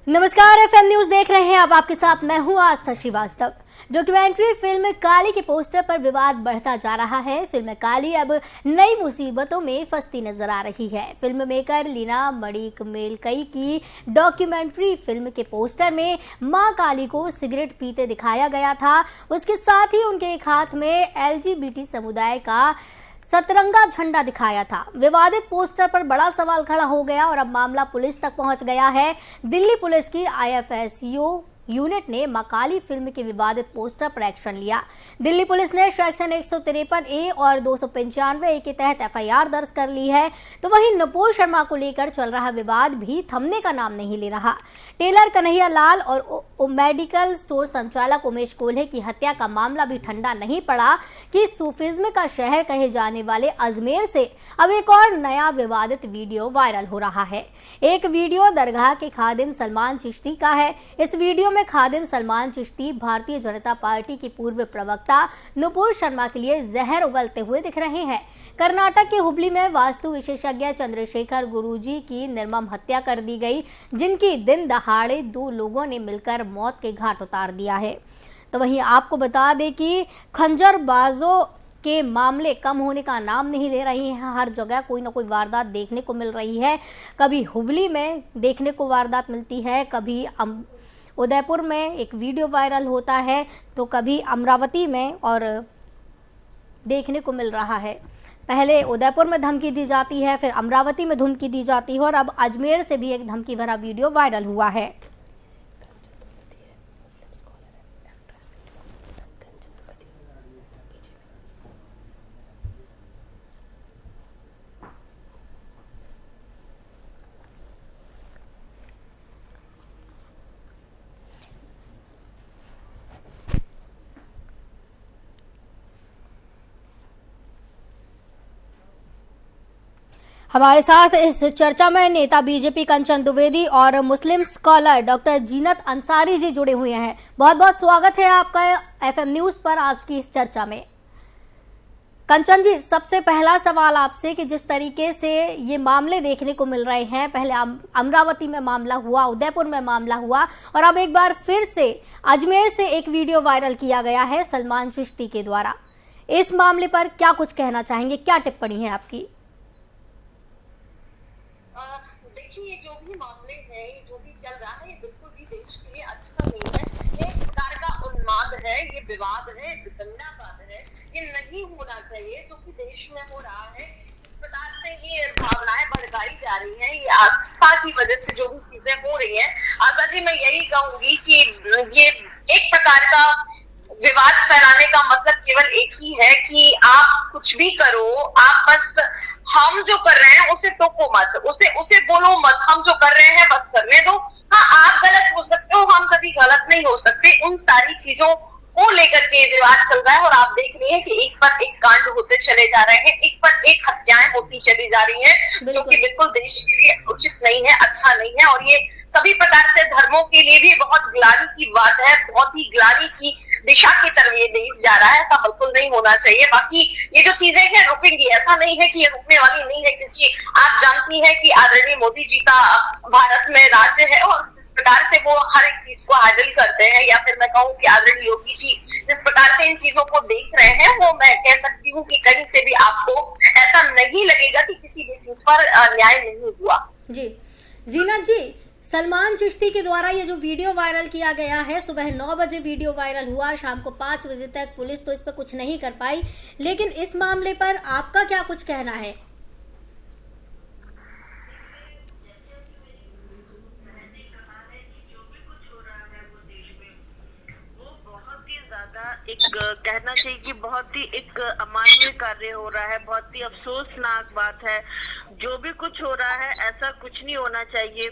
नमस्कार, FM news देख रहे हैं। अब आपके साथ मैं हूं आस्था श्रीवास्तव। डॉक्यूमेंट्री फिल्म काली के पोस्टर पर विवाद बढ़ता जा रहा है। फिल्म काली अब नई मुसीबतों में फंसती नजर आ रही है। फिल्म मेकर लीना मणिकमेलकई की डॉक्यूमेंट्री फिल्म के पोस्टर में मां काली को सिगरेट पीते दिखाया गया था। उसके साथ ही उनके एक हाथ में एलजीबीटी समुदाय का सतरंगा झंडा दिखाया था। विवादित पोस्टर पर बड़ा सवाल खड़ा हो गया और अब मामला पुलिस तक पहुंच गया है। दिल्ली पुलिस की आईएफएससीओ यूनिट ने मां काली फिल्म के विवादित पोस्टर पर एक्शन लिया। दिल्ली पुलिस ने सेक्शन 153A और 295A के तहत एफआईआर दर्ज कर ली है। तो वहीं नुपुर शर्मा को लेकर चल रहा विवाद भी थमने का नाम नहीं ले रहा। टेलर कन्हैया लाल और मेडिकल स्टोर संचालक उमेश कोल्हे की हत्या का मामला भी ठंडा नहीं पड़ा कि सूफिज्म का शहर कहे जाने वाले अजमेर से अब एक और नया विवादित वीडियो वायरल हो रहा है। एक वीडियो दरगाह के खादिम सलमान चिश्ती का है। इस वीडियो में खादिम सलमान चिश्ती भारतीय जनता पार्टी की पूर्व प्रवक्ता नुपुर शर्मा के लिए जहर उगलते हुए दिख रहे हैं। कर्नाटक के हुबली में वास्तु विशेषज्ञ चंद्रशेखर गुरुजी की निर्मम हत्या कर दी गई, जिनकी दिन दहाड़े 2 लोगों ने मिलकर मौत के घाट उतार दिया है। तो वहीं आपको बता दें कि खंजरबाजों के मामले कम होने का नाम नहीं ले रही हैं। हर जगह कोई ना कोई वारदात देखने को मिल रही है। कभी हुबली में देखने को वारदात मिलती है, कभी उदयपुर में एक वीडियो वायरल होता है, तो कभी अमरावती में और देखने को मिल रहा है। पहले उदयपुर में धमकी दी जाती है, फिर अमरावती में धमकी दी जाती है और अब अजमेर से भी एक धमकी भरा वीडियो वायरल हुआ है। हमारे साथ इस चर्चा में नेता बीजेपी कंचन द्विवेदी और मुस्लिम स्कॉलर डॉक्टर जीनत अंसारी जी जुड़े हुए हैं। बहुत बहुत स्वागत है आपका एफएम न्यूज पर आज की इस चर्चा में। कंचन जी, सबसे पहला सवाल आपसे कि जिस तरीके से ये मामले देखने को मिल रहे हैं, पहले अमरावती में मामला हुआ, उदयपुर में मामला हुआ और अब एक बार फिर से अजमेर से एक वीडियो वायरल किया गया है सलमान चिश्ती के द्वारा। इस मामले पर क्या कुछ कहना चाहेंगे, क्या टिप्पणी है आपकी? देखिए, जो भी मामले हैं, जो भी चल रहा है, ये बिल्कुल भी देश के लिए अच्छा नहीं है। ये प्रकार का उन्माद है, ये विवाद है, वितंडावाद है, ये नहीं होना चाहिए जो कि देश में हो रहा है। इस प्रकार से ये भावनाएं भड़काई जा रही हैं, ये आस्था की वजह से जो भी चीजें हो रही हैं। आशा जी, मैं यही कहूंगी कि ये एक प्रकार का विवाद फैलाने का मतलब केवल एक ही है कि आप कुछ भी करो, आप बस हम जो कर रहे हैं उसे टोको मत, उसे बोलो मत। हम जो कर रहे हैं बस करने दो। हाँ, आप गलत हो सकते हो, हम कभी गलत नहीं हो सकते। उन सारी चीजों को लेकर के विवाद चल रहा है और आप देख रही हैं कि एक पर एक कांड होते चले जा रहे हैं, एक पर एक हत्याएं होती चली जा रही हैं, जो कि बिल्कुल देश के लिए उचित नहीं है, अच्छा नहीं है। और ये सभी प्रकार से धर्मों के लिए भी बहुत ग्लानि की बात है, बहुत ही ग्लानि की दिशा की तरफ ये देश जा रहा है। ऐसा बिल्कुल नहीं होना चाहिए। बाकी ये जो चीजें हैं रुकेंगी, ऐसा नहीं है कि ये रुकने वाली नहीं है, क्योंकि आप जानती हैं कि आदरणीय मोदी जी का भारत में राज्य है और जिस प्रकार से वो हर एक चीज को हैंडल करते हैं, या फिर मैं कहूँ कि आदरणीय योगी जी जिस प्रकार से इन चीजों को देख रहे हैं, वो मैं कह सकती हूँ कि कहीं से भी आपको ऐसा नहीं लगेगा कि किसी भी चीज पर न्याय नहीं हुआ। जी जीनत जी, सलमान चिश्ती के द्वारा ये जो वीडियो वायरल किया गया है, सुबह 9 बजे वीडियो वायरल हुआ, शाम को 5 बजे तक पुलिस तो इस पर कुछ नहीं कर पाई, लेकिन इस मामले पर आपका क्या कुछ कहना है? एक कहना चाहिए कि बहुत ही एक अमानवीय कार्य हो रहा है, बहुत ही अफसोसनाक बात है। जो भी कुछ हो रहा है ऐसा कुछ नहीं होना चाहिए।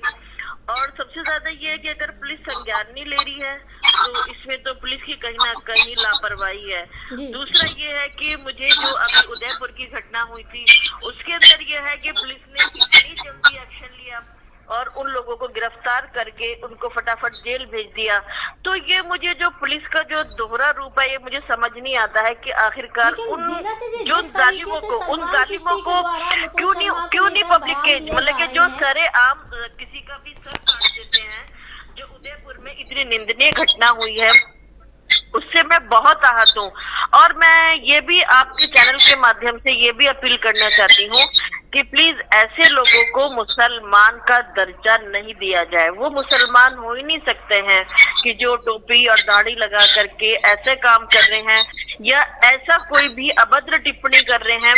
और सबसे ज्यादा ये है कि अगर पुलिस संज्ञान नहीं ले रही है तो इसमें तो पुलिस की कहीं ना कहीं लापरवाही है। दूसरा ये है कि मुझे जो अभी उदयपुर की घटना हुई थी उसके अंदर ये है कि पुलिस ने इतनी जल्दी एक्शन लिया और उन लोगों को गिरफ्तार करके उनको फटाफट जेल भेज दिया। तो ये मुझे जो पुलिस का जो दोहरा रूप है, ये मुझे समझ नहीं आता है कि आखिरकार उन जो जालिमों को क्यों नहीं पब्लिक के मतलब कि जो सरे आम किसी का भी सर काट देते हैं, जो उदयपुर में इतनी निंदनीय घटना हुई है उससे मैं बहुत आहत हूँ। और मैं ये भी आपके चैनल के माध्यम से ये भी अपील करना चाहती हूँ कि प्लीज ऐसे लोगों को मुसलमान का दर्जा नहीं दिया जाए। वो मुसलमान हो ही नहीं सकते हैं कि जो टोपी और दाढ़ी लगा करके ऐसे काम कर रहे हैं या ऐसा कोई भी अभद्र टिप्पणी कर रहे हैं,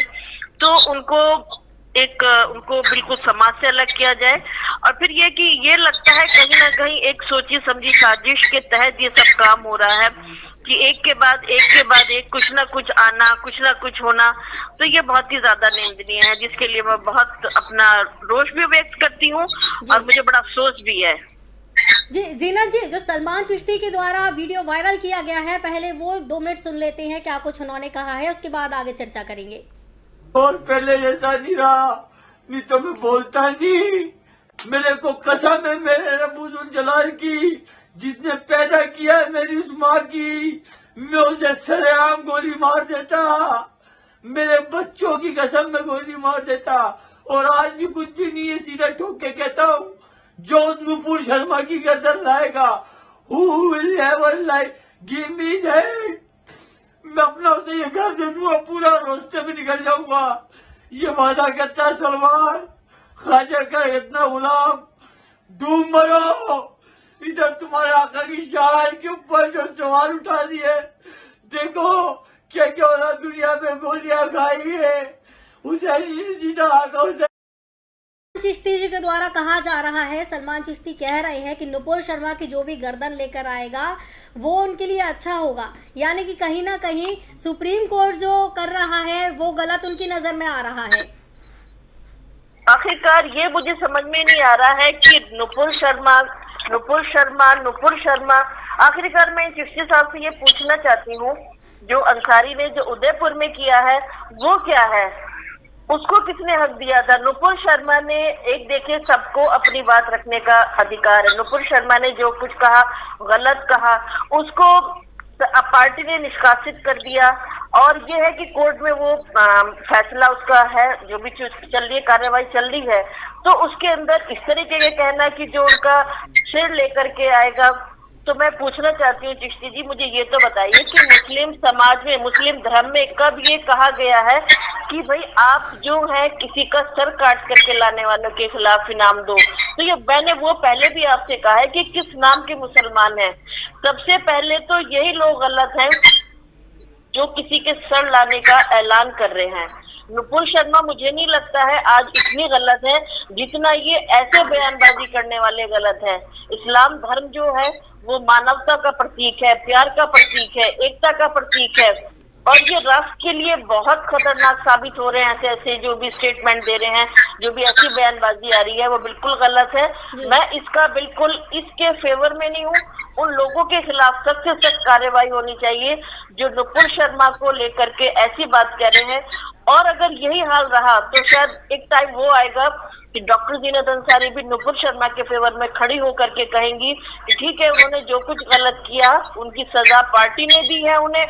तो उनको बिल्कुल समाज से अलग किया जाए। और फिर ये कि ये लगता है कहीं ना कहीं एक सोची समझी साजिश के तहत ये सब काम हो रहा है कि एक के बाद एक कुछ ना कुछ आना, कुछ ना कुछ होना, तो ये बहुत ही ज्यादा निंदनीय है, जिसके लिए मैं बहुत अपना रोष भी व्यक्त करती हूँ और मुझे बड़ा अफसोस भी है। जी जीनत जी, जो सलमान चिश्ती के द्वारा वीडियो वायरल किया गया है, पहले वो 2 मिनट सुन लेते हैं क्या कुछ उन्होंने कहा है, उसके बाद आगे चर्चा करेंगे। और पहले ऐसा नहीं रहा, नहीं तो मैं बोलता नहीं। मेरे को कसम है मेरे रबुल जलाल की, जिसने पैदा किया है मेरी उस माँ की, मैं उसे सरेआम गोली मार देता। मेरे बच्चों की कसम में गोली मार देता। और आज भी कुछ भी नहीं है, सीधा ठोक के कहता हूँ, जो नुपुर शर्मा की गर्दन लाएगा, who will ever lie, give me that। मैं अपना उसे ये घर दे दूंगा, पूरा रास्ते में निकल जाऊंगा। ये वादा करता है सलमान, ख्वाजा का इतना गुलाम, डूब मरो। इधर तुम्हारे आका की शान के ऊपर जो सवाल उठा दिए, देखो क्या क्या हो रहा, दुनिया में गोलियां खाई है। हुसैन सीधा आका हुसैन चिश्ती जी के द्वारा कहा जा रहा है, सलमान चिश्ती कह रहे हैं कि नुपुर शर्मा की जो भी गर्दन लेकर आएगा वो उनके लिए अच्छा होगा, यानी कि कहीं ना कहीं सुप्रीम कोर्ट जो कर रहा है वो गलत उनकी नजर में आ रहा है। आखिरकार ये मुझे समझ में नहीं आ रहा है कि नुपुर शर्मा आखिरकार मैं चिश्ती साहब से ये पूछना चाहती हूँ, जो अंसारी ने जो उदयपुर में किया है वो क्या है, उसको किसने हक दिया था? नुपुर शर्मा ने, एक देखिए सबको अपनी बात रखने का अधिकार है, नुपुर शर्मा ने जो कुछ कहा गलत कहा, उसको पार्टी ने निष्कासित कर दिया। और ये है कि कोर्ट में वो फैसला उसका है, जो भी चल रही है कार्रवाई चल रही है, तो उसके अंदर इस तरीके का कहना कि जो उनका सिर लेकर के आएगा, तो मैं पूछना चाहती हूँ चिश्ती जी, मुझे ये तो बताइए कि मुस्लिम समाज में, मुस्लिम धर्म में कब ये कहा गया है कि भाई आप जो है किसी का सर काट करके लाने वालों के खिलाफ इनाम दो? तो ये मैंने वो पहले भी आपसे कहा है कि किस नाम के मुसलमान हैं। सबसे पहले तो यही लोग गलत हैं जो किसी के सर लाने का ऐलान कर रहे हैं। नुपुर शर्मा मुझे नहीं लगता है आज इतनी गलत है जितना ये ऐसे बयानबाजी करने वाले गलत है। इस्लाम धर्म जो है वो मानवता का प्रतीक है, प्यार का प्रतीक है, एकता का प्रतीक है, और ये राष्ट्र के लिए बहुत खतरनाक साबित हो रहे हैं। ऐसे ऐसे जो भी स्टेटमेंट दे रहे हैं, जो भी ऐसी बयानबाजी आ रही है, वो बिल्कुल गलत है। मैं इसका बिल्कुल इसके फेवर में नहीं हूँ। उन लोगों के खिलाफ सख्त से सख्त कार्रवाई होनी चाहिए जो नुपुर शर्मा को लेकर के ऐसी बात कह रहे हैं। और अगर यही हाल रहा तो शायद एक टाइम वो आएगा कि डॉक्टर जीनत अंसारी भी नुपुर शर्मा के फेवर में खड़ी होकर के कहेंगी कि ठीक है, उन्होंने जो कुछ गलत किया उनकी सजा पार्टी ने दी है, उन्हें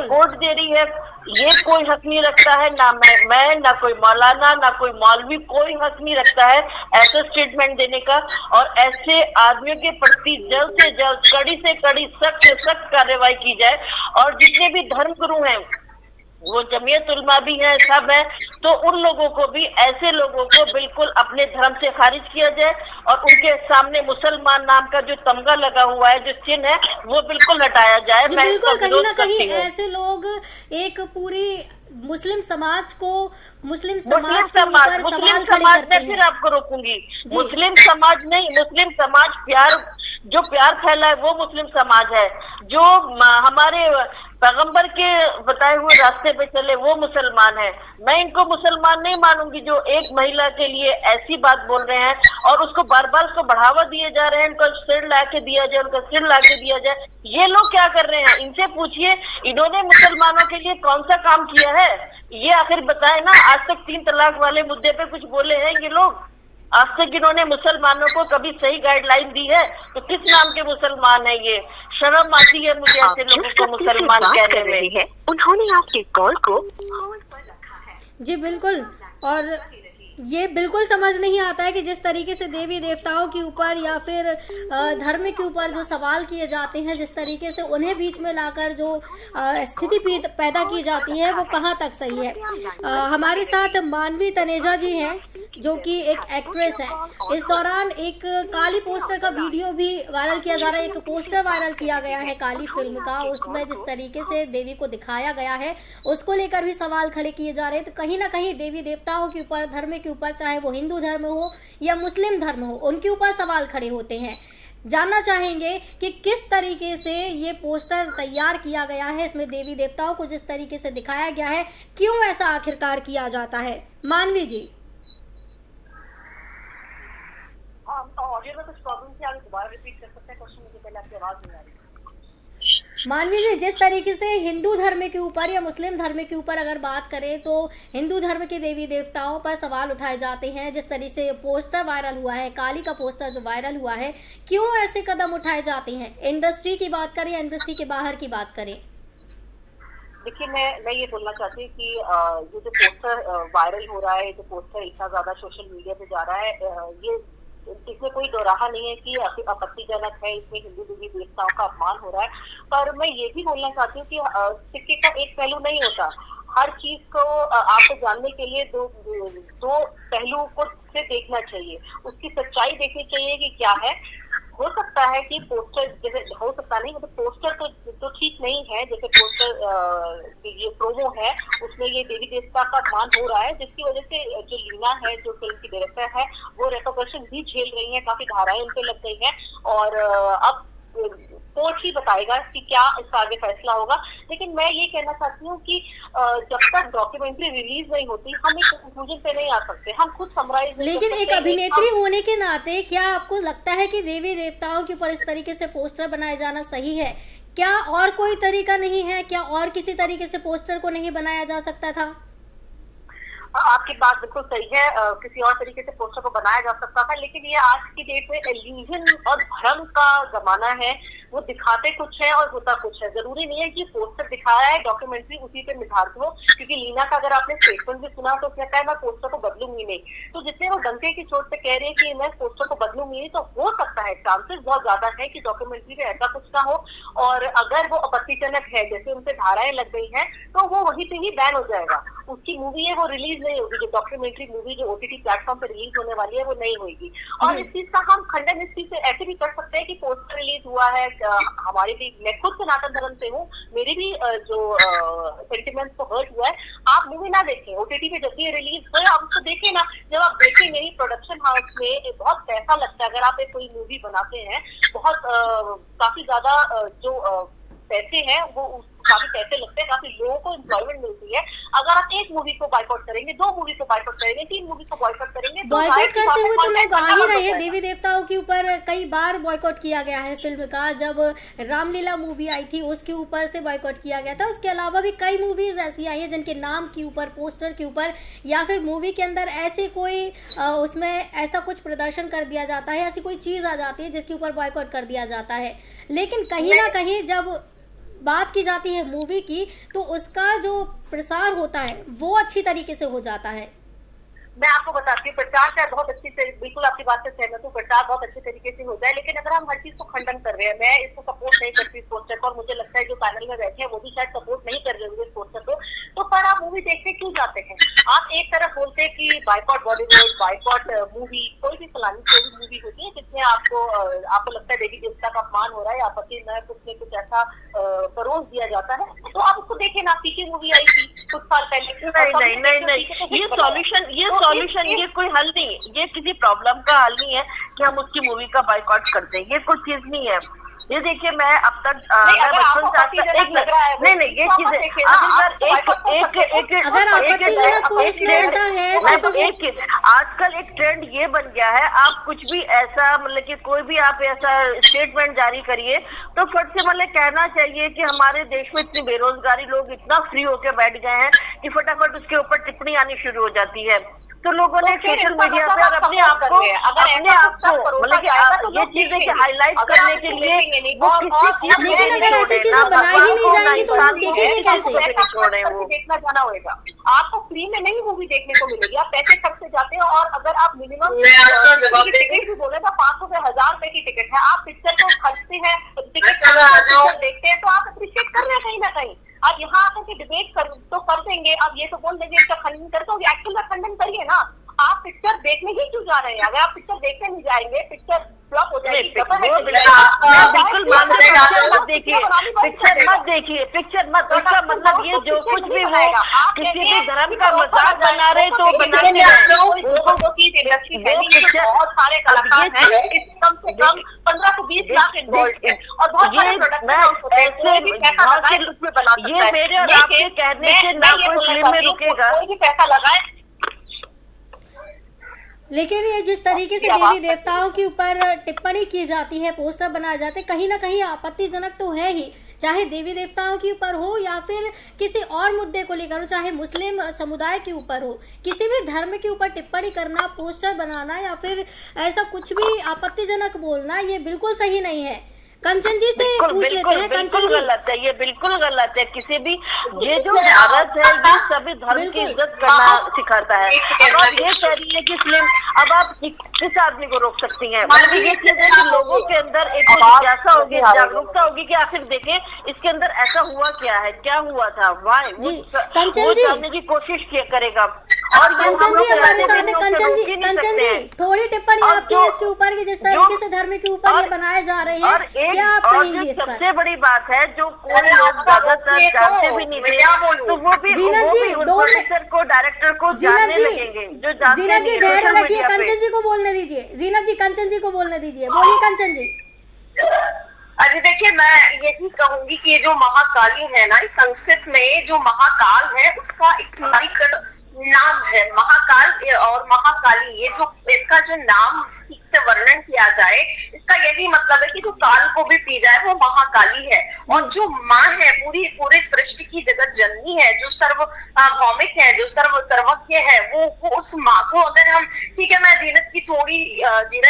कोर्ट दे रही है। ये कोई हक नहीं रखता है, ना मैं ना कोई मौलाना ना कोई मौलवी, कोई हक नहीं रखता है ऐसे स्टेटमेंट देने का। और ऐसे आदमियों के प्रति जल्द से जल्द, कड़ी से कड़ी, सख्त से सख्त कार्रवाई की जाए। और जितने भी धर्मगुरु हैं, वो जमीयत उलमा भी है, सब है, तो उन लोगों को भी, ऐसे लोगों को बिल्कुल अपने धर्म से खारिज किया जाए और उनके सामने मुसलमान नाम का जो तमगा लगा हुआ है, जो चिन्ह है, वो बिल्कुल हटाया जाए। जी बिल्कुल, कहीं ना कहीं ऐसे लोग एक पूरी मुस्लिम समाज को, मुस्लिम समाज में फिर आपको रोकूंगी, मुस्लिम समाज नहीं, मुस्लिम समाज जो प्यार फैला है वो मुस्लिम समाज है। जो हमारे पैगंबर के बताए हुए रास्ते पे चले वो मुसलमान है। मैं इनको मुसलमान नहीं मानूंगी जो एक महिला के लिए ऐसी बात बोल रहे हैं और उसको बार बार उसको बढ़ावा दिए जा रहे हैं, उनका सिर ला के दिया जाए, उनका सिर ला के दिया जाए। ये लोग क्या कर रहे हैं? इनसे पूछिए, इन्होंने मुसलमानों के लिए कौन सा काम किया है? ये आखिर बताए ना। आज तक 3 तलाक वाले मुद्दे पे कुछ बोले हैं ये लोग? आज तक इन्होंने मुसलमानों को कभी सही गाइडलाइन दी है? तो किस नाम के मुसलमान है ये? शर्म आती है मुझे ऐसे लोगों को मुसलमान कहने में। उन्होंने आपके कॉल को होल्ड पर रखा है। जी बिल्कुल। और ये बिल्कुल समझ नहीं आता है कि जिस तरीके से देवी देवताओं के ऊपर या फिर धर्म के ऊपर जो सवाल किए जाते हैं, जिस तरीके से उन्हें बीच में लाकर जो स्थिति पैदा की जाती है, वो कहाँ तक सही है। हमारे साथ मानवी तनेजा जी हैं जो कि एक एक्ट्रेस है। इस दौरान एक काली पोस्टर का वीडियो भी वायरल किया जा रहा है, एक पोस्टर वायरल किया गया है काली फिल्म का, उसमें जिस तरीके से देवी को दिखाया गया है उसको लेकर भी सवाल खड़े किए जा रहे हैं। तो कहीं ना कहीं देवी देवताओं के ऊपर, धर्म के ऊपर, चाहे वो हिंदू धर्म हो या मुस्लिम धर्म हो, उनके ऊपर सवाल खड़े होते हैं। जानना चाहेंगे कि किस तरीके से ये पोस्टर तैयार किया गया है, इसमें देवी देवताओं को जिस तरीके से दिखाया गया है, क्यों ऐसा आखिरकार किया जाता है। मानवी जी, ऑडियो में कुछ प्रॉब्लम थी, आप दोबारा रिपीट कर सकते हैं क्वेश्चन, मुझे पहले आपकी आवाज नहीं आ रही। मानवी जी, जिस तरीके से हिंदू धर्म के ऊपर या मुस्लिम धर्म के ऊपर अगर बात करें तो हिंदू धर्म के देवी देवताओं पर सवाल उठाए जाते हैं। जिस तरीके से पोस्टर वायरल हुआ है, काली का पोस्टर जो वायरल हुआ है, क्यों ऐसे कदम उठाए जाते हैं। इंडस्ट्री की बात करें, इंडस्ट्री के बाहर की बात करें। देखिए, मैं ये बोलना चाहती हूँ कि ये जो पोस्टर वायरल हो रहा है, जो पोस्टर इतना ज्यादा सोशल मीडिया पे जा रहा है, ये इसमें कोई दोराहा नहीं है कि आपत्तिजनक है, इसमें हिंदू देवी देवताओं का अपमान हो रहा है। पर मैं ये भी बोलना चाहती हूँ कि सिक्के का एक पहलू नहीं होता। हर चीज को आपको जानने के लिए दो पहलू को से देखना चाहिए, उसकी सच्चाई देखनी चाहिए कि क्या है। हो सकता है कि पोस्टर, जैसे हो सकता नहीं, मतलब पोस्टर तो ठीक नहीं है, जैसे पोस्टर ये प्रोमो है उसमें ये देवी देवता का अपमान हो रहा है, जिसकी वजह से जो लीना है, जो फिल्म की डायरेक्टर है, वो रेट्रोवर्शन भी झेल रही है, काफी धाराएं उन पे लग गई हैं। और अब कोर्ट ही बताएगा कि क्या इसका आगे फैसला होगा। लेकिन मैं ये कहना चाहती हूँ कि जब तक डॉक्यूमेंट्री रिलीज नहीं होती, हम एक कंक्लूजन पे नहीं आ सकते, हम खुद समराइज। लेकिन एक अभिनेत्री होने के नाते क्या आपको लगता है कि देवी देवताओं के ऊपर इस तरीके से पोस्टर बनाए जाना सही है? क्या और कोई तरीका नहीं है? क्या और किसी तरीके से पोस्टर को नहीं बनाया जा सकता था? आपकी बात बिल्कुल सही है, किसी और तरीके से पोस्टर को बनाया जा सकता था, लेकिन ये आज की डेट में एल्यूजन और भ्रम का जमाना है। वो दिखाते कुछ है और होता कुछ है। जरूरी नहीं है कि पोस्टर दिखाया है डॉक्यूमेंट्री उसी पे निर्धारित हो, क्योंकि लीना का अगर आपने स्टेटमेंट भी सुना तो कहता है मैं पोस्टर को बदलूंगी नहीं। तो जितने वो डंके की चोट पे कह रहे हैं कि मैं पोस्टर को बदलूंगी नहीं, तो हो सकता है, चांसेस बहुत ज्यादा है कि डॉक्यूमेंट्री में ऐसा कुछ ना हो। और अगर वो आपत्तिजनक है, जैसे उनसे धाराएं लग गई हैं, तो वो वहीं पे ही बैन हो जाएगा। उसकी मूवी है वो रिलीज नहीं होगी, जो डॉक्यूमेंट्री मूवी जो OTT प्लेटफॉर्म पे रिलीज होने वाली है वो नहीं होगी। और इस चीज का हम खंडन इस चीज से ऐसे भी कर सकते हैं कि पोस्टर रिलीज हुआ है, हमारे भी, मैं खुद सनातन धर्म से हूँ, मेरी भी जो सेंटिमेंट्स को हर्ट हुआ है। आप मूवी ना देखें, OTT पे जब भी रिलीज हो आप उसको देखें ना। जब आप देखेंगे ही, प्रोडक्शन हाउस में बहुत पैसा लगता है। अगर आप एक कोई मूवी बनाते हैं, बहुत काफी ज्यादा जो पैसे हैं वो काफी पैसे लगते हैं, काफी लोगों को एम्प्लॉयमेंट मिलती है। अगर आप एक मूवी को बायकॉट करेंगे, 2 मूवी को बायकॉट करेंगे, 3 मूवी को बॉयकॉट करेंगे, बॉयकॉट करते हुए तो लोग आ ही रहे हैं। देवी देवताओं के ऊपर कई बार बॉयकॉट किया गया है फिल्म का। जब रामलीला मूवी आई थी उसके ऊपर से बॉयकॉट किया गया था। उसके अलावा भी कई मूवीज ऐसी आई है जिनके नाम के ऊपर, पोस्टर के ऊपर या फिर मूवी के अंदर ऐसे कोई उसमें ऐसा कुछ प्रदर्शन कर दिया जाता है, ऐसी कोई चीज आ जाती है जिसके ऊपर बॉयकॉट कर दिया जाता है। लेकिन कहीं ना कहीं जब बात की जाती है मूवी की, तो उसका जो प्रसार होता है वो अच्छी तरीके से हो जाता है। मैं आपको बताती हूँ, प्रचार शायद बहुत अच्छी से, बिल्कुल आपकी बात से सहमत हूँ, प्रचार बहुत अच्छे तरीके से हो जाए। लेकिन अगर हम हर चीज को खंडन कर रहे हैं, मैं इसको सपोर्ट नहीं करती इस पोस्टर को, और मुझे लगता है जो पैनल में बैठे हैं वो भी शायद सपोर्ट नहीं कर रहे होंगे इस पोस्टर को, तो पर आप मूवी देखने क्यों जाते हैं? आप एक तरफ बोलते हैं कि बायकॉट बॉलीवुड, बायकॉट मूवी, कोई भी फलानी कोई भी मूवी होती है जिसमें आपको लगता है देवी देवता का अपमान हो रहा है, आपत्ति न कुछ ऐसा परोस दिया जाता है, तो आप उसको देखें ना। पीके मूवी आई थी कुछ साल पहले। नहीं, ये कोई हल नहीं, ये किसी प्रॉब्लम का हल नहीं है कि हम उसकी मूवी का बायकॉट करते हैं। ये कोई चीज नहीं है। ये देखिए, मैं अब तक बचपन से नहीं ये चीजें आजकल एक ट्रेंड ये बन गया है, आप कुछ भी ऐसा मतलब कि कोई भी आप ऐसा स्टेटमेंट जारी करिए तो फट से मतलब कहना चाहिए कि हमारे देश में इतनी बेरोजगारी, लोग इतना फ्री होके बैठ गए हैं कि फटाफट उसके ऊपर टिप्पणी आनी शुरू हो जाती है। तो लोगों ने सोशल मीडिया पे और अपने आप को मतलब कि ये चीजें हाईलाइट करने के लिए लेकिन अगर ऐसी चीजें बनाई ही नहीं जाएंगी तो लोग देखेंगे कैसे? देखना जाना होगा, आपको फ्री में नहीं मूवी देखने को मिलेगी, आप पैसे खर्च से जाते हो। और अगर आप मिनिमम टिकट भी बोले तो 500 से 1000 रुपए की टिकट है, आप पिक्चर को खर्चते हैं, टिकट देखते हैं तो आप अप्रिशिएट कर रहे हैं कहीं ना कहीं। अब यहाँ आकर के डिबेट कर देंगे, अब ये तो बोल देंगे इसका खंडन करते हो, एक्चुअल का खंडन करिए ना। आप पिक्चर देखने ही क्यों जा रहे हैं? अगर आप पिक्चर देखने नहीं जाएंगे, पिक्चर फ्लॉप हो जाएगी। बिल्कुल मान रहे हैं, मत देखिए, पिक्चर मत देखिए, पिक्चर मत। इसका मतलब ये जो कुछ भी हो, किसी भी धर्म का मजाक बना रहे तो बनाते हैं। बहुत सारे कलाकार हैं, कम से कम 15 से 20 लाख इन्वॉल्व है और बहुत सारे ये मेरे और आपके कहने से ना कोई फिल्म में रुकेगा, कोई भी पैसा लगाए। लेकिन ये जिस तरीके से देवी देवताओं के ऊपर टिप्पणी की जाती है, पोस्टर बनाए जाते हैं, कहीं ना कहीं आपत्तिजनक तो है ही। चाहे देवी देवताओं के ऊपर हो या फिर किसी और मुद्दे को लेकर हो, चाहे मुस्लिम समुदाय के ऊपर हो, किसी भी धर्म के ऊपर टिप्पणी करना, पोस्टर बनाना या फिर ऐसा कुछ भी आपत्तिजनक बोलना, ये बिल्कुल सही नहीं है। कंचन जी से पूछ लेते हैं। कंचन जी, गलत है, ये बिल्कुल गलत है। किसी भी ये जो भारत है ये सभी धर्म की इज्जत करना सिखाता है। अब आप ये कह रही है कि फिल्म, अब आप किस आदमी को रोक सकती हैं? मतलब ये चीज है कि लोगों के अंदर एक जिज्ञासा होगी, जागरूकता होगी कि आखिर देखें इसके अंदर ऐसा हुआ क्या है, क्या हुआ था, वाई वो जानने की कोशिश करेगा। और कंचन जी हमारे साथ है। कंचन जी थोड़ी टिप्पणी आपकी इसके ऊपर की, जिस तरीके से धर्म के ऊपर ये बनाए जा रहे हैं, क्या आप कहेंगी इस पर? सबसे बड़ी बात है जो कोई लोग ज्यादातर जानते भी नहीं थे, तो वो भी प्रोड्यूसर को, डायरेक्टर को जानने लगेंगे जो जानते जीना जी धैर्य रखिए, कंचन जी को बोलने दीजिए। जीना जी, कंचन जी को बोलने दीजिए, बोलिए कंचन जी। अभी देखिए, मैं यही कहूंगी कि ये जो महाकाली है ना, इस संस्कृत में जो महाकाल है उसका एक नाम है महाकाल और महाकाली। ये जो इसका जो नाम ठीक से वर्णन किया जाए, इसका यही मतलब है कि जो काल को भी पी जाए वो महाकाली है। और जो माँ है पूरे सृष्टि की जगत जननी है, जो सर्वभौमिक है, जो सर्वज्ञ है, वो उस माँ को अगर हम, ठीक है, मैं जीनत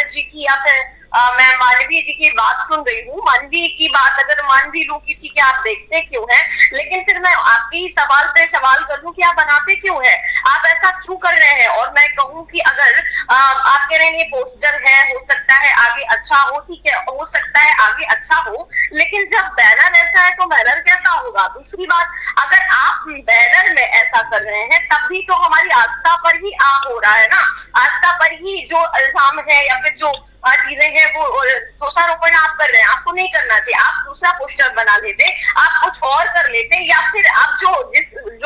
जी की या फिर मैं मानवी जी की बात सुन रही हूँ, मानवी की बात अगर मान भी लूं कि ठीक है आप देखते क्यों हैं, लेकिन फिर मैं आपके ही सवाल पे सवाल कर लूं कि आप बनाते क्यों हैं, आप ऐसा क्यों कर रहे हैं? और मैं कहूँ कि अगर आप कह रहे हैं ये पोस्टर है, हो सकता है आगे अच्छा हो, ठीक है, हो सकता है आगे अच्छा हो, लेकिन जब बैनर ऐसा है तो बैनर कैसा होगा? दूसरी बात, अगर आप बैनर में ऐसा कर रहे हैं तब भी तो हमारी आस्था पर ही हो रहा है ना, आस्था पर ही जो इल्जाम है या फिर जो चीजें हैं वो दोषारोपण आप कर रहे हैं। आपको नहीं करना चाहिए, आप दूसरा पोस्टर बना लेते, आप कुछ और कर लेते, या फिर आप जो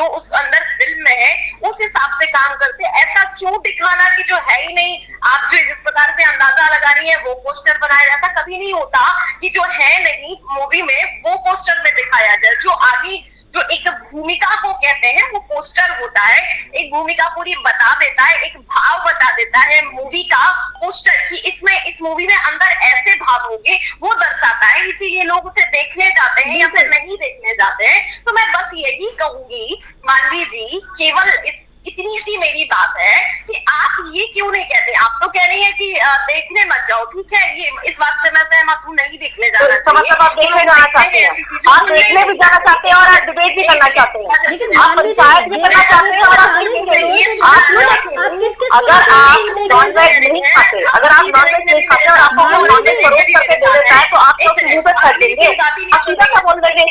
उस अंदर फिल्म में है उस हिसाब से काम करते। ऐसा क्यों दिखाना कि जो है ही नहीं, आप जो जिस प्रकार से अंदाजा लगा रही है वो पोस्टर बनाया जाता, कभी नहीं होता कि जो है नहीं मूवी में वो पोस्टर में दिखाया जाए। जो आगे जो एक भूमिका को कहते हैं वो पोस्टर होता है, एक भूमिका पूरी बता देता है, एक भाव बता देता है मूवी का पोस्टर कि इस मूवी में अंदर ऐसे भाव होंगे, वो दर्शाता है, इसीलिए लोग उसे देखने जाते हैं या फिर नहीं देखने जाते हैं। तो मैं बस यही कहूंगी मानवी जी, केवल इतनी सी मेरी बात है कि आप ये क्यों नहीं कहते? आप तो कह रही है कि देखने मत जाओ, ठीक है, ये इस बात से मैं सहमत हूँ, नहीं देखने जाना चाहिए। आप देखने जाना चाहते हैं, आप देखने भी जाना चाहते हैं और आप डिबेट भी करना चाहते हैं, लेकिन आप पंचायत भी करना चाहते हैं और आप अगर आप नॉनवेज नहीं खाते, अगर आप नॉनवेज नहीं खाते और आपको नॉनवेज को रोक करके दे देता है तो आप तो मुंह कर देंगे, आप सीधा क्या बोल देंगे?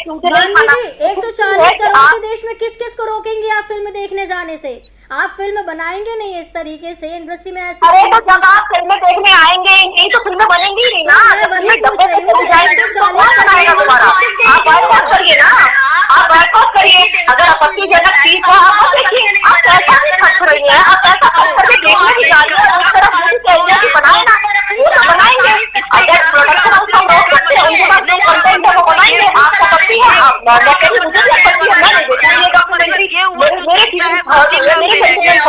140 करोड़ के देश में किस किस को रोकेंगे आप फिल्म देखने जाने से? आप फिल्म बनाएंगे नहीं इस तरीके से, इंडस्ट्री में ऐसे। अरे तो जब आप फिल्में देखने आएंगे नहीं तो फिल्में बनेंगी नहीं ना, वही पूछ रही हूँ। बनाएगा दोबारा? आप बाइकआउट करिए ना, आप बाइकआउट करिए। अगर आपत्तिजनक चीज हो आप देखिए, आप पैसा भी खर्च रही है, आप पैसा खर्च करके देखने की जा रही है, उस तरफ मूवी बनाए ना, वो तो बनाएंगे। अगर प्रोडक्शन हाउस हम रोक सकते हैं, उनके पास जो कंटेंट है वो बनाएंगे। आपको पत्ती है, आप मुझे पत्ती है, मैं नहीं देखूंगी ये डॉक्यूमेंट्री, मेरे मैं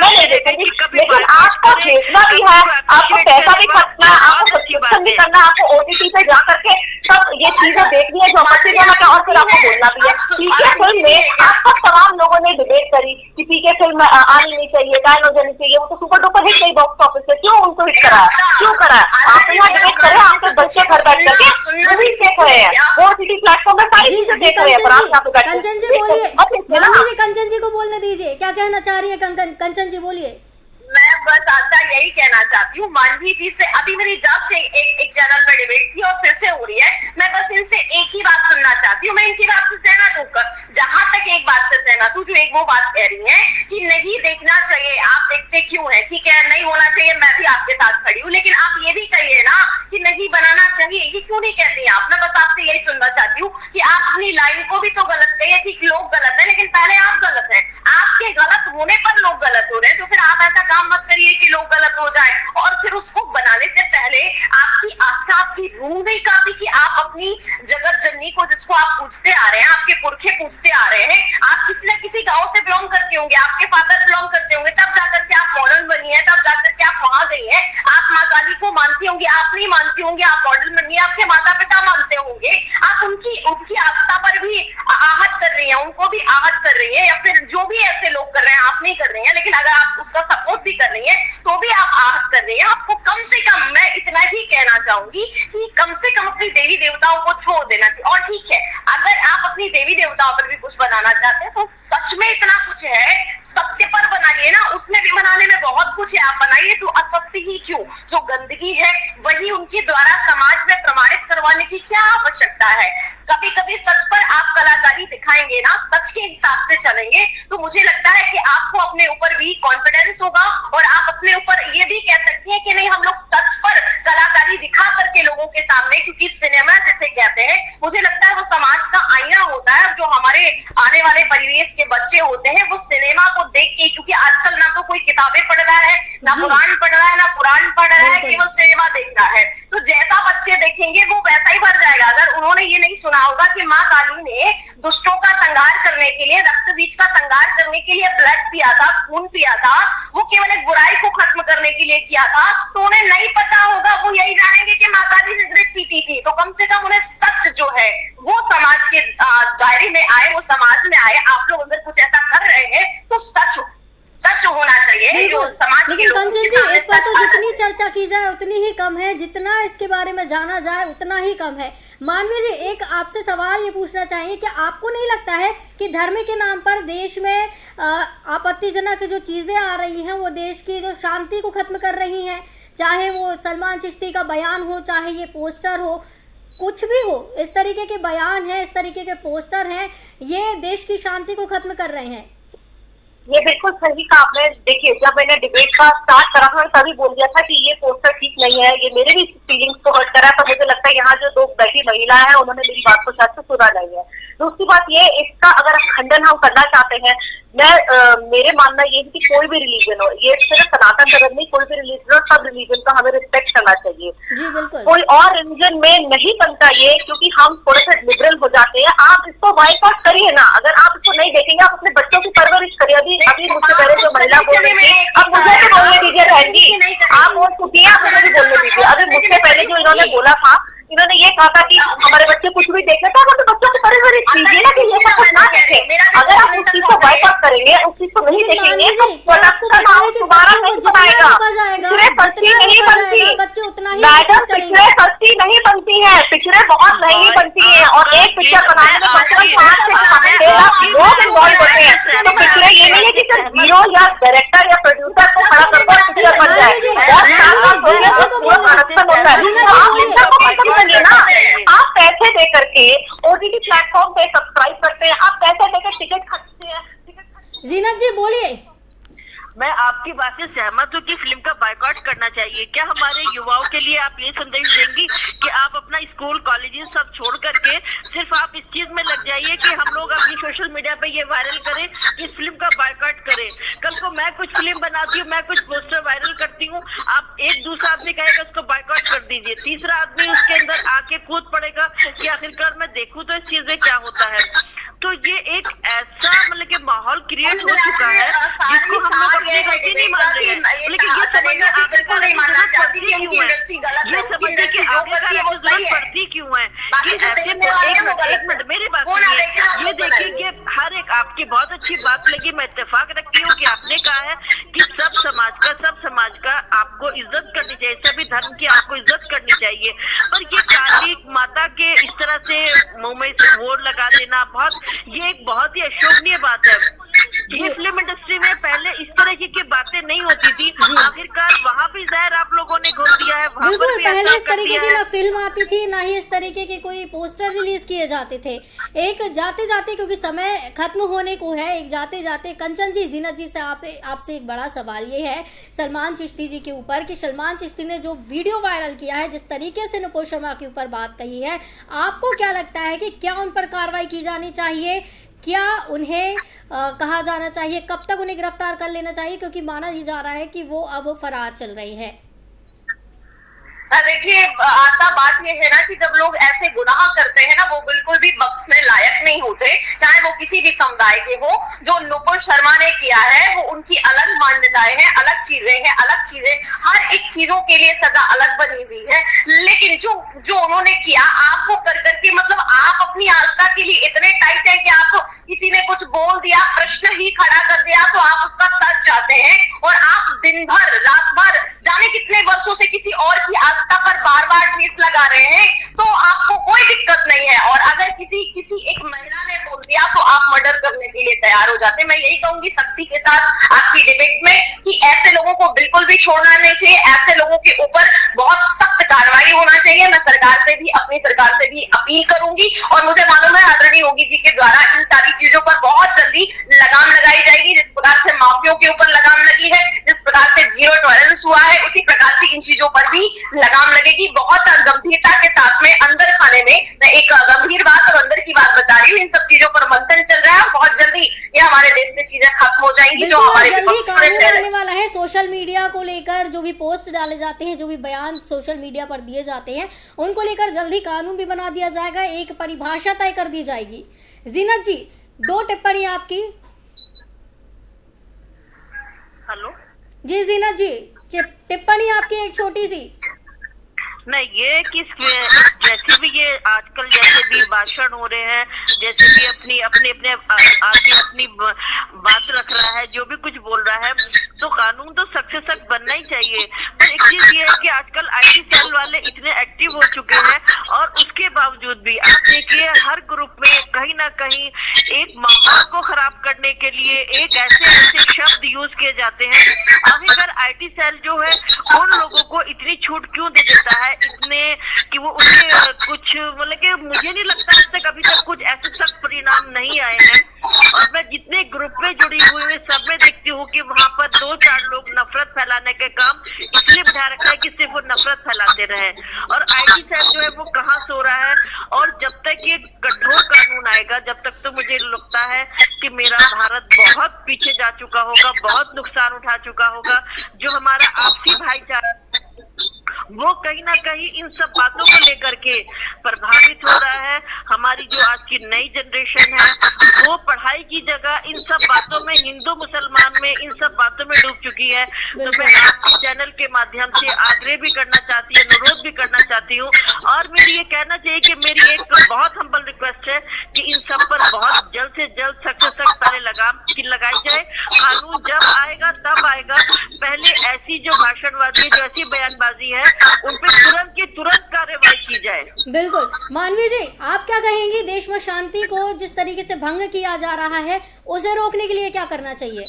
नहीं देखूंगी। लेकिन आपको भेजना भी है, आपको पैसा भी खर्चना है, आपको सब्सक्रिप्शन भी करना है, आपको OTT पे जाकर के सब ये चीजें देखनी है जो आपत्तिजनक है, और फिर आपको बोलना भी है। ठीक है, फिल्म में आप लगभग तमाम लोगों ने डिबेट करी कि पीके फिल्म आनी नहीं चाहिए, बैन हो जानी चाहिए, वो तो सुपर डुपर हिट गई बॉक्स ऑफिस से, क्यों उनको हिट करा, क्यों करा? आप यहाँ डिबेट करें, आपके बच्चे घर बैठ करके मूवीज देख रहे हैं, वो OTT प्लेटफॉर्म में सारी चीजें देख रहे हैं, पर आप यहाँ पे बैठे कंचन जी बोलिए, मानवी जी कंचन जी को बोलने दीजिए, क्या कहना चाह रही है कंचन जी, बोलिए। मैं बस आशा यही कहना चाहती हूँ, मानवी जी से अभी मेरी जस्ट एक चैनल पर डिबेट थी और फिर से हो रही है। मैं बस इनसे एक ही बात सुनना चाहती हूँ, मैं इनकी बात से सहमत हूँ, जहां तक एक बात से सहमत हूँ, जो एक वो बात कह रही है कि नहीं देखना चाहिए, आप देखते क्यों है, ठीक है नहीं होना चाहिए, मैं भी आपके साथ खड़ी हूँ, लेकिन आप ये भी कहिए ना कि नहीं बनाना चाहिए, ये क्यों नहीं कहती आप? मैं बस आपसे यही सुनना चाहती हूँ कि आप अपनी लाइन को भी तो गलत कहिए, ठीक लोग गलत है, लेकिन पहले आप गलत है, आपके गलत होने पर लोग गलत हो रहे हैं, तो फिर आप ऐसा काम मत करिए कि लोग गलत हो जाए। और फिर उसको बनाने से पहले आपकी आस्था, आपकी रूह नहीं काफी कि आप अपनी जगत जननी को, जिसको आप पूछते आ रहे हैं, आपके पुरखे पूछते आ रहे हैं, आप किसी न किसी गांव से बिलोंग करते होंगे, आपके फादर बिलोंग करते होंगे, तब जाकर के आप मॉडर्न बनी है, तब जाकर के आप वहां गई है, आप माँ काली को मानती होंगी, आप नहीं मानती होंगी, आप मॉडर्न बनी है, आपके माता पिता मानते होंगे, आप उनकी आस्था पर भी आहत कर रही है, उनको भी आहत कर रही है, या फिर जो भी ऐसे लोग कर रहे हैं, आप नहीं कर रही है, लेकिन अगर आप उसका सपोर्ट भी कर रही है तो भी आप आहत कर रही है। आपको कम से कम मैं इतना ही कहना चाहूंगी कि कम से कम अपनी देवी देवताओं को छोड़ देना चाहिए। और ठीक है, अगर आप अपनी देवी देवताओं पर भी कुछ बनाना चाहते हैं तो सच में इतना कुछ है, सत्य पर बनाइए ना, उसमें भी बनाने में बहुत कुछ है, आप बनाइए तो असत्य ही क्यों? जो गंदगी है वही उनके द्वारा समाज में प्रमाणित करवाने की क्या आवश्यकता है? कभी कभी सच पर आप कलाकारी दिखाएंगे ना, सच के हिसाब से चलेंगे, तो मुझे लगता है कि आपको अपने ऊपर भी कॉन्फिडेंस होगा और आप अपने ऊपर ये भी कह सकती हैं कि नहीं, हम लोग सच पर कलाकारी दिखा करके लोगों के सामने, क्योंकि सिनेमा जिसे कहते हैं, मुझे लगता है वो समाज का आईना होता है। जो हमारे आने वाले परिवेश के बच्चे होते हैं वो सिनेमा को देख के, क्योंकि आजकल ना तो कोई किताबें पढ़ रहा है, ना पुराण पढ़ रहा है, ना पुराण पढ़ रहा है, केवल सिनेमा देख रहा है, तो जैसा बच्चे देखेंगे वो वैसा ही बढ़ जाएगा। अगर उन्होंने ये नहीं सुना होगा कि माँ काली ने दुष्टों का संहार करने के लिए, रक्त बीज का संहार करने के लिए ब्लड पिया था, खून पिया था, वो केवल एक बुराई को खत्म करने के लिए किया था, तो उन्हें नहीं पता होगा, वो यही जानेंगे कि माँ काली सिगरेट पीती थी। तो कम से कम उन्हें सच जो है वो समाज के दायरे में आए, वो समाज में आए। आप लोग अगर कुछ ऐसा कर रहे हैं तो सच होना चाहिए जो समाज। लेकिन कंचन जी, इस पर तो जितनी चर्चा की जाए उतनी ही कम है, जितना इसके बारे में जाना जाए उतना ही कम है। मानवी जी, एक आपसे सवाल ये पूछना चाहिए कि आपको नहीं लगता है कि धर्म के नाम पर देश में आपत्तिजनक जो चीजें आ रही हैं वो देश की जो शांति को खत्म कर रही हैं? चाहे वो सलमान चिश्ती का बयान हो, चाहे ये पोस्टर हो, कुछ भी हो, इस तरीके के बयान है, इस तरीके के पोस्टर हैं, ये देश की शांति को खत्म कर रहे हैं। ये बिल्कुल सही कहा आपने। देखिए, जब मैंने डिबेट का स्टार्ट करा था तभी बोल दिया था कि ये पोस्टर ठीक नहीं है, ये मेरे भी फीलिंग्स को हर्ट करा, तो मुझे लगता है यहाँ जो दो बैठी महिला है उन्होंने मेरी बात को शायद से सुना नहीं है। दूसरी बात ये, इसका अगर खंडन हम करना चाहते हैं, मेरे मानना ये है कि कोई भी रिलीजन हो, ये सिर्फ सनातन धर्म नहीं, कोई भी रिलीजन हो, सब रिलीजन का हमें रिस्पेक्ट करना चाहिए। जी बिल्कुल। कोई और रिलीजन में नहीं बनता ये, क्योंकि हम थोड़े से लिबरल हो जाते हैं। आप इसको बाइकआउट करिए ना, अगर आप इसको नहीं देखेंगे, आप अपने बच्चों की परवरिश करिए। अभी मुझसे पहले जो महिला बोल रही थी, अब मुझे भी बोलने दीजिए बहन जी, आप वो सुनिए, आप मुझे भी बोलने दीजिए। अभी मुझसे पहले जो इन्होंने बोला था, इन्होंने ये कहा था कि हमारे बच्चे कुछ भी देख लेते हैं, तो बच्चों की परवरिश कीजिए ना कि ये सब कुछ ना देखें। अगर आप उस चीज को बाइकआउट करेंगे, उस चीज को नहीं देखेंगे, तो प्रोडक्ट का नाम दोबारा नहीं बनाएगा। पिक्चरें सस्ती नहीं बनती, मैडम पिक्चरें सस्ती नहीं बनती है, पिक्चरें बहुत महंगी बनती है, और एक पिक्चर बनाने में कम से कम 5 से 6 लाख लोग इन्वॉल्व होते हैं। तो पिक्चरें ये नहीं है कि सिर्फ हीरो या डायरेक्टर या प्रोड्यूसर को खड़ा करके पिक्चर बन जाए। ना, आप पैसे दे करके OTT प्लेटफॉर्म पे सब्सक्राइब करते हैं, आप पैसे देकर टिकट खरीदते हैं। जीनत जी बोलिए। मैं आपकी बात से सहमत हूँ कि फिल्म का बायकॉट करना चाहिए। क्या हमारे युवाओं के लिए आप ये संदेश देंगी कि आप अपना स्कूल कॉलेजेस सब छोड़ करके सिर्फ आप इस चीज में लग जाइए कि हम लोग अपनी सोशल मीडिया पे ये वायरल करें कि इस फिल्म का बायकॉट करें? कल को मैं कुछ फिल्म बनाती हूँ, मैं कुछ पोस्टर वायरल करती हूँ, आप एक दूसरा आदमी कहेगा उसको बायकॉट कर दीजिए, तीसरा आदमी उसके अंदर आके कूद पड़ेगा कि आखिरकार मैं देखूं तो इस चीज में क्या होता है। तो ये एक ऐसा मतलब कि माहौल क्रिएट हो चुका है जिसको हम लोग अपनी गलती नहीं मान रहे हैं। लेकिन ये समझना आखिरकार जरूरत पड़ती क्यों है, ये समझने की आखिरकार जरूरत पड़ती क्यों है कि ऐसे एक मिनट मेरी बात सुनिए। ये देखिए कि हर एक आपकी बहुत अच्छी बात लगी, मैं इत्तेफाक रखती हूँ कि आपने कहा है कि सब समाज का आपको इज्जत करनी चाहिए, सभी धर्म की आपको इज्जत करनी चाहिए। पर ये काली माता के इस तरह से मुंह में वोट लगा देना ये एक बहुत ही अशोभनीय बात है। ये फिल्म इंडस्ट्री में पहले इस तरह की बातें नहीं होती थी, आखिरकार वहाँ भी जहर आप लोगों ने घोल दिया है। बिल्कुल, पहले इस तरीके की ना फिल्म आती थी ना ही इस तरीके के कोई पोस्टर रिलीज किए जाते थे। एक जाते जाते, क्योंकि समय खत्म होने को है, एक जाते जाते कंचन जी, जीनत जी से आपसे एक बड़ा सवाल ये है सलमान चिश्ती जी के ऊपर कि सलमान चिश्ती ने जो वीडियो वायरल किया है, जिस तरीके से नुपुर शर्मा के ऊपर बात कही है, आपको क्या लगता है कि क्या उन पर कार्रवाई की जानी चाहिए, क्या उन्हें कहा जाना चाहिए, कब तक उन्हें गिरफ्तार कर लेना चाहिए, क्योंकि माना ही जा रहा है कि वो अब फरार चल रही है। देखिए आता बात ये है ना कि जब लोग ऐसे गुनाह करते हैं ना, वो बिल्कुल भी बख्शने लायक नहीं होते, चाहे वो किसी भी समुदाय के हो। जो नुपुर शर्मा ने किया है वो उनकी अलग मान्यताएं हैं, अलग चीजें, हर एक चीजों के लिए सजा अलग बनी हुई है। लेकिन जो उन्होंने किया, आपको कर करके मतलब आप अपनी आस्था के लिए इतने टाइट है कि आपको किसी ने कुछ बोल दिया, प्रश्न ही खड़ा कर दिया तो आप उसका सच चाहते हैं, और आप दिन भर रात भर जाने कितने वर्षों से किसी और की आस्था पर बार बार ठेस लगा रहे हैं, तो आपको कोई दिक्कत नहीं है। और अगर किसी एक महिला ने बोल दिया तो आप मर्डर करने के लिए तैयार हो जाते हैं। मैं यही कहूंगी सख्ती के साथ आपकी डिबेट में कि ऐसे लोगों को बिल्कुल भी छोड़ना नहीं चाहिए, ऐसे लोगों के ऊपर बहुत सख्त कार्रवाई होना चाहिए। मैं अपनी सरकार से भी अपील करूंगी, और मुझे मालूम है आदरणीय योगी जी के द्वारा इन सारी चीजों पर बहुत जल्दी लगाम लगाई जाएगी। जिस प्रकार से माफियों के ऊपर लगाम लगी है, जिस प्रकार से जीरो टॉलरेंस हुआ है, उसी प्रकार से इन चीजों पर भी लगाम लगेगी। बहुत गंभीरता के साथ में अंदर खाने में मैं एक गंभीर बात और अंदर की बात बता रही हूँ। इन सब चीजों पर मंथन चल रहा है, और बहुत जल्दी ये हमारे देश से चीजें खत्म हो जाएंगी। जो हमारे कानून आने वाला है। सोशल मीडिया को लेकर जो भी पोस्ट डाले जाते हैं, जो भी बयान सोशल मीडिया पर दिए जाते हैं, उनको लेकर जल्दी कानून भी बना दिया जाएगा, एक परिभाषा तय कर दी जाएगी। जीनत जी, 2 टिप्पणी आपकी। हेलो जी जीनत जी, टिप्पणी आपकी एक छोटी सी। नहीं, ये कि जैसे भी ये आजकल जैसे भी भाषण हो रहे हैं, जैसे भी अपने आगे अपनी बात रख रहा है, जो भी कुछ बोल रहा है, तो कानून तो सख्त से सख्त बनना ही चाहिए। पर एक चीज ये है कि आजकल आईटी सेल वाले इतने एक्टिव हो चुके हैं, और उसके बावजूद भी आप देखिए हर ग्रुप में कहीं ना कहीं एक माहौल को खराब करने के लिए एक ऐसे शब्द यूज किए जाते हैं। आखिरकार आईटी सेल जो है उन लोगों को इतनी छूट क्यों दे देता है, इतने कि वो उनके कुछ मतलब कि मुझे नहीं लगता आज तक अभी तक कुछ ऐसे सख्त परिणाम नहीं आए हैं। और मैं जितने ग्रुप में जुड़ी हुई हूँ सब में देखती हूँ कि वहाँ पर 2-4 लोग नफरत फैलाने के काम इसलिए बिठा रखा है कि सिर्फ वो नफरत फैलाते रहे। और आईटी सेल जो है वो कहाँ सो रहा है, और जब तक ये कठोर कानून आएगा, जब तक तो मुझे लगता है कि मेरा भारत बहुत पीछे जा चुका होगा, बहुत नुकसान उठा चुका होगा। जो हमारा आपसी भाईचारा वो कहीं ना कहीं इन सब बातों को लेकर के प्रभावित हो रहा है। हमारी जो आज की नई जनरेशन है वो पढ़ाई की जगह इन सब बातों में, हिंदू मुसलमान में, इन सब बातों में डूब चुकी है। तो मैं आपके चैनल के माध्यम से आग्रह भी करना चाहती हूँ, अनुरोध भी करना चाहती हूँ, और मेरी ये कहना चाहिए कि मेरी एक बहुत हम्बल रिक्वेस्ट है कि इन सब पर बहुत जल्द से जल्द सख्त से सख्त पहले लगाम लगाई जाए। कानून जब आएगा तब आएगा, पहले ऐसी जो भाषणबाजी, जो ऐसी बयानबाजी है उन पे तुरंत की तुरंत कार्रवाई की जाए। बिल्कुल। मानवी जी, आप क्या कहेंगी, देश में शांति को जिस तरीके से भंग किया जा रहा है उसे रोकने के लिए क्या करना चाहिए?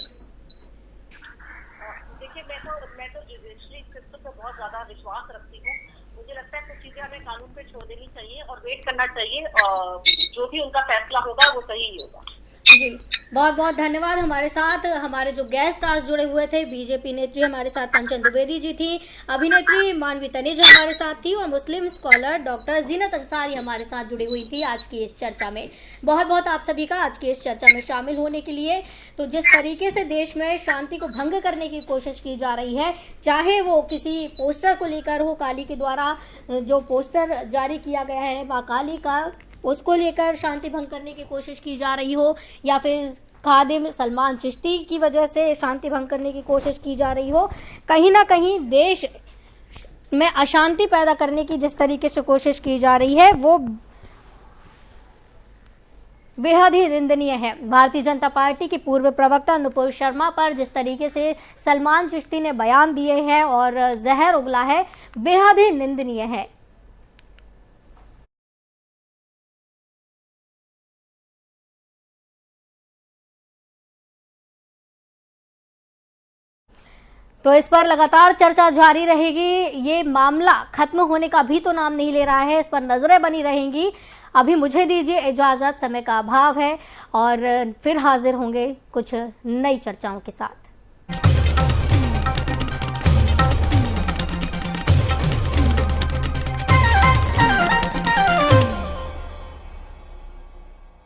देखिए, मैं तो जुडिशरी सिस्टम पे बहुत ज्यादा विश्वास रखती हूँ। मुझे लगता है कुछ चीजें हमें कानून पे छोड़ देनी चाहिए और वेट करना चाहिए, और जो भी उनका फैसला होगा वो सही ही होगा। जी, बहुत बहुत धन्यवाद। हमारे साथ हमारे जो गेस्ट आज जुड़े हुए थे, बीजेपी नेत्री हमारे साथ कंचन द्विवेदी जी थी, अभिनेत्री मानवी तनेजा हमारे साथ थी, और मुस्लिम स्कॉलर डॉक्टर जीनत अंसारी हमारे साथ जुड़ी हुई थी आज की इस चर्चा में। बहुत बहुत आप सभी का आज की इस चर्चा में शामिल होने के लिए। तो जिस तरीके से देश में शांति को भंग करने की कोशिश की जा रही है, चाहे वो किसी पोस्टर को लेकर हो, काली के द्वारा जो पोस्टर जारी किया गया है माँ काली का, उसको लेकर शांति भंग करने की कोशिश की जा रही हो, या फिर खादिम सलमान चिश्ती की वजह से शांति भंग करने की कोशिश की जा रही हो। कहीं ना कहीं देश में अशांति पैदा करने की जिस तरीके से कोशिश की जा रही है वो बेहद ही निंदनीय है। भारतीय जनता पार्टी की पूर्व प्रवक्ता नुपुर शर्मा पर जिस तरीके से सलमान चिश्ती ने बयान दिए हैं और जहर उगला है, बेहद ही निंदनीय है। तो इस पर लगातार चर्चा जारी रहेगी। ये मामला खत्म होने का भी तो नाम नहीं ले रहा है, इस पर नजरें बनी रहेंगी। अभी मुझे दीजिए इजाजत, समय का अभाव है और फिर हाजिर होंगे कुछ नई चर्चाओं के साथ।